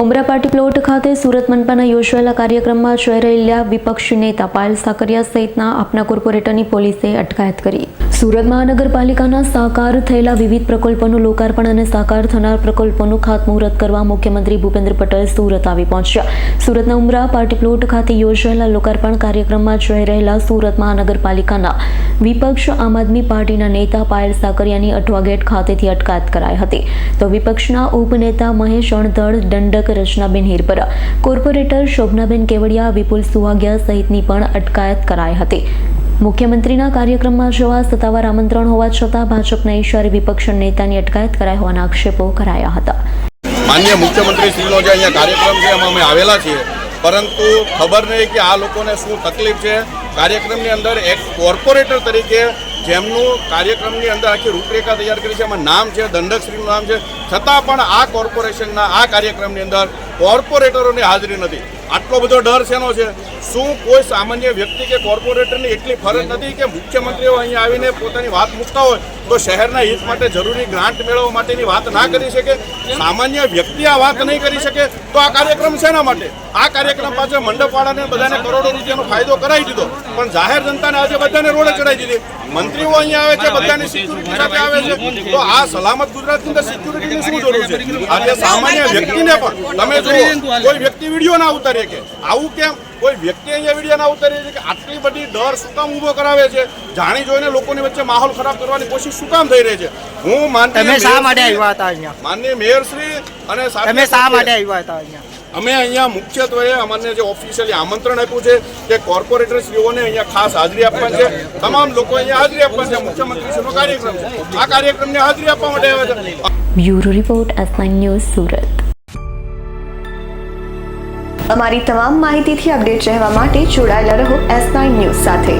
ઉમરા party plot ખાતે સુરત મનપાના યોજાયેલા કાર્યક્રમમાં જોઈ રહેલા વિપક્ષી નેતા પાયલ સાકરિયા સહિતના આપના કોર્પોરેટરની પોલીસે અટકાયત કરી। સુરત મહાનગરપાલિકાના સાકાર થયેલા વિવિધ પ્રકલ્પોનું લોકાર્પણ અને સાકાર થનાર પ્રકલ્પોનું ખાતમુહૂર્ત કરવા મુખ્યમંત્રી ભૂપેન્દ્ર પટેલ સુરત આવી પહોંચ્યા। સુરતના ઉમરા પાર્ટી પ્લોટ ખાતે યોજાયેલા લોકાર્પણ કાર્યક્રમમાં જોઈ રહેલા સુરત મહાનગરપાલિકાના વિપક્ષ આમ આદમી પાર્ટીના નેતા પાયલ સાકરિયાની અઠવા ગેટ ખાતેથી અટકાયત કરાઈ હતી। તો વિપક્ષના ઉપનેતા મહેશ અણધડ, દંડક રચનાબેન હિરપરા, કોર્પોરેટર શોભનાબેન કેવડિયા, વિપુલ સુહાગિયા સહિતની પણ અટકાયત કરાઈ હતી। મુખ્યમંત્રીના કાર્યક્રમમાં જવા સત્તાવાર આમંત્રણ હોવા છતાં ભાજપના ઇશારે વિપક્ષ નેતાની અટકાયત કરાઈ હોવાના આક્ષેપો કરાયા હતા। માનનીય મુખ્યમંત્રી શ્રીનો જે અહીંયા કાર્યક્રમ છે એમાં અમે આવેલા છીએ, પરંતુ ખબર નહીં કે આ લોકોને શું તકલીફ છે। કાર્યક્રમની અંદર એક કોર્પોરેટર તરીકે જેમનું કાર્યક્રમની અંદર આખી રૂપરેખા તૈયાર કરી છે, એમાં નામ છે, દંડકશ્રીનું નામ છે, છતાં પણ આ કોર્પોરેશનના આ કાર્યક્રમની અંદર કોર્પોરેટરોની હાજરી નથી। આટલો બધો ડર શેનો છે? શું કોઈ સામાન્ય વ્યક્તિ કે કોર્પોરેટરની એટલી ફરજ નથી કે મુખ્યમંત્રીઓ અહીંયા આવીને પોતાની વાત મૂકતા હોય તો શહેરના હિત માટે જરૂરી ગ્રાન્ટ મેળવવા માટેની વાત ના કરી શકે? સામાન્ય વ્યક્તિ આ વાત નહીં કરી શકે તો આ કાર્યક્રમ શેના માટે? આ કાર્યક્રમ પાછળ મંડપવાળાને બધાને કરોડો રૂપિયાનો ફાયદો કરાવી દીધો, પણ જાહેર જનતાને આજે બધાને રોડે ચડાવી દીધી। મંત્રીઓ અહીંયા આવે છે, બધાની સિક્યુરિટી સાથે આવે છે, તો આ સલામત ગુજરાતની અંદર સિક્યુરિટીની શું જરૂર છે? આજે સામાન્ય વ્યક્તિને પણ તમે જુઓ, કોઈ વ્યક્તિ વિડીયો ના ઉતારે કે આવું કેમ? કોઈ વ્યક્તિ અહીંયા વિડીયો ના ઉતારે છે કે આટલી બધી ડર શું કામ ઊભો કરાવે છે? જાણી જોઈને લોકોની વચ્ચે માહોલ ખરાબ કરવાની કોશિશ શું કામ થઈ રહી છે? હું માનનીય મેયરશ્રી અને તમે શા માટે આવ્યા હતા અહીંયા? અમે અહીંયા મુખ્યત્વે અમને જે ઓફિશિયલી આમંત્રણ આપ્યું છે કે કોર્પોરેટરશ્રીઓને અહીંયા ખાસ હાજરી આપવાની છે, તમામ લોકો અહીંયા હાજરી આપવાની છે। મુખ્યમંત્રીશ્રીનો કાર્યક્રમ છે, આ કાર્યક્રમને હાજરી આપવા માટે આવ્યા છે। Bureau report, S9 news, Surat. અમારી તમામ માહિતીથી અપડેટ રહેવા માટે જોડાયેલા રહો S9 ન્યૂઝ સાથે।